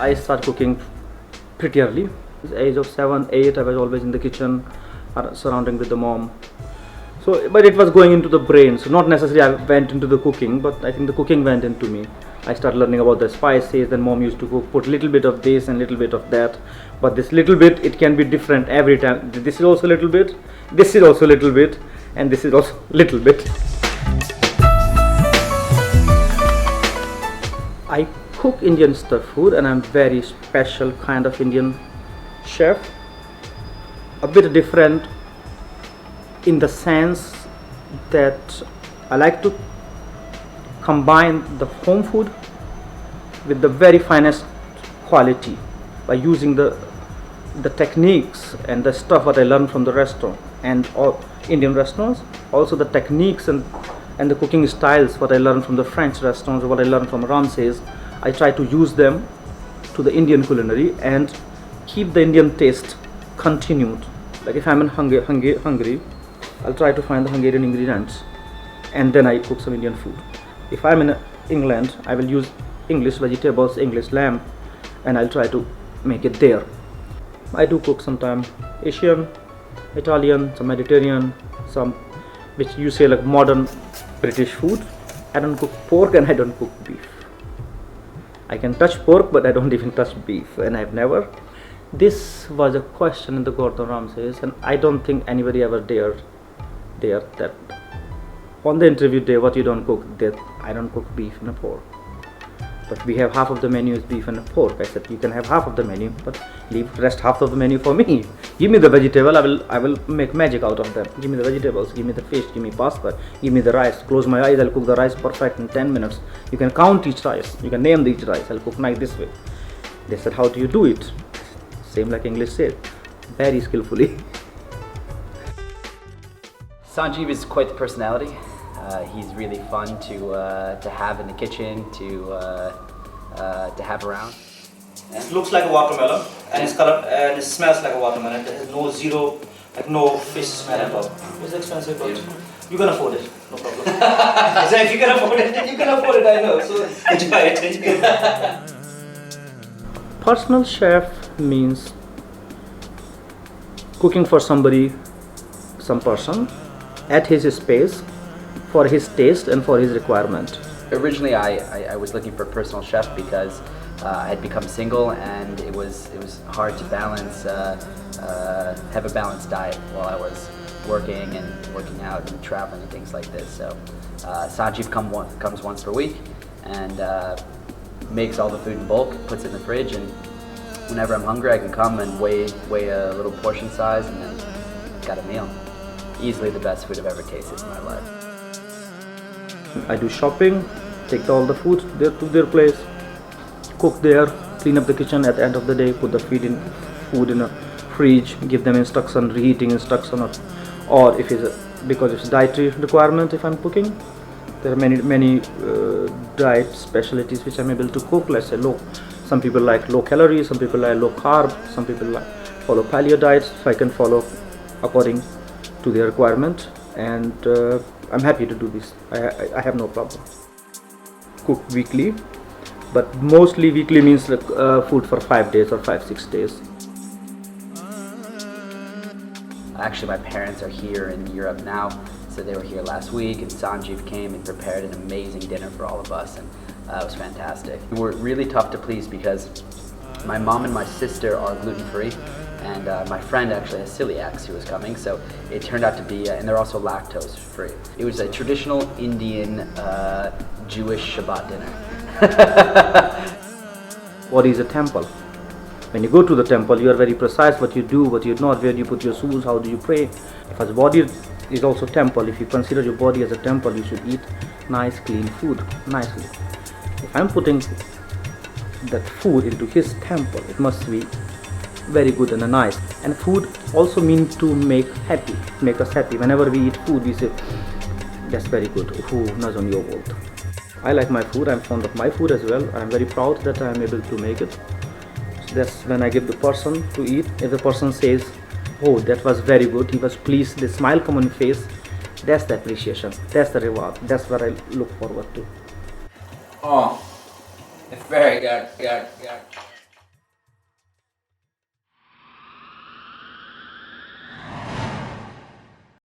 I start cooking pretty early. At the age of 7, 8, I was always in the kitchen, surrounding with the mom. So, but it was going into the brain. So not necessarily I went into the cooking, but I think the cooking went into me. I started learning about the spices. Then mom used to cook, put a little bit of this and little bit of that. But this little bit, it can be different every time. This is also a little bit. This is also a little bit, and this is also a little bit. I cook Indian stuff food, and I'm very special kind of Indian chef. A bit different in the sense that I like to combine the home food with the very finest quality by using the techniques and the stuff that I learned from the restaurant and all Indian restaurants. Also the techniques and the cooking styles what I learned from the French restaurants or what I learned from Ramses. I try to use them to the Indian culinary and keep the Indian taste continued. Like if I'm in Hungary, I'll try to find the Hungarian ingredients and then I cook some Indian food. If I'm in England, I will use English vegetables, English lamb, and I'll try to make it there. I do cook sometimes Asian, Italian, some Mediterranean, some which you say like modern British food. I don't cook pork and I don't cook beef. I can touch pork, but I don't even touch beef, and I've never. This was a question in the Gordon Ramsays, and I don't think anybody ever dared that on the interview day, what you don't cook, that I don't cook beef and pork. But we have half of the menu is beef and pork. I said you can have half of the menu, but leave rest half of the menu for me. Give me the vegetable, I will make magic out of them. Give me the vegetables, give me the fish, give me pasta, give me the rice. Close my eyes, I'll cook the rice perfect in 10 minutes. You can count each rice, you can name each rice. I'll cook like this way. They said, how do you do it? Same like English said, very skillfully. Sanjiv is quite the personality. He's really fun to have in the kitchen, to have around. It looks like a watermelon, and it's colored, and it smells like a watermelon. There is no fish smell at all. It's expensive, but you can afford it, no problem. So if you can afford it, you can afford it. I know. So enjoy it. Personal chef means cooking for somebody, some person, at his space, for his taste and for his requirement. Originally, I was looking for a personal chef because I had become single and it was hard to balance, have a balanced diet while I was working and working out and traveling and things like this. So Sanjiv comes once per week and makes all the food in bulk, puts it in the fridge, and whenever I'm hungry I can come and weigh a little portion size and then got a meal. Easily the best food I've ever tasted in my life. I do shopping, take all the food to their place, cook there, clean up the kitchen at the end of the day, put the food in a fridge, give them instruction, reheating instruction, or if it's because it's dietary requirement. If I'm cooking, there are many diet specialties which I'm able to cook. Let's say some people like low calories, some people like low carb, some people like follow paleo diets. So I can follow according to their requirement, and I'm happy to do this. I have no problem. Cook weekly, but mostly weekly means like food for 5 days or 5-6 days. Actually, my parents are here in Europe now, so they were here last week, and Sanjiv came and prepared an amazing dinner for all of us, and it was fantastic. We were really tough to please because my mom and my sister are gluten-free, and my friend actually has celiacs who was coming, so it turned out to be, and they're also lactose-free. It was a traditional Indian Jewish Shabbat dinner. What is a temple? When you go to the temple, you are very precise what you do, what you not, where you put your shoes, how do you pray. Because body is also temple. If you consider your body as a temple, you should eat nice, clean food, nicely. If I'm putting that food into his temple, it must be very good and nice. And food also means to make us happy. Whenever we eat food, we say, that's very good. I like my food. I'm fond of my food as well. I'm very proud that I'm able to make it. So that's when I give the person to eat. If the person says, oh, that was very good, he was pleased, the smile come on his face, that's the appreciation, that's the reward, that's what I look forward to. Oh, it's very good.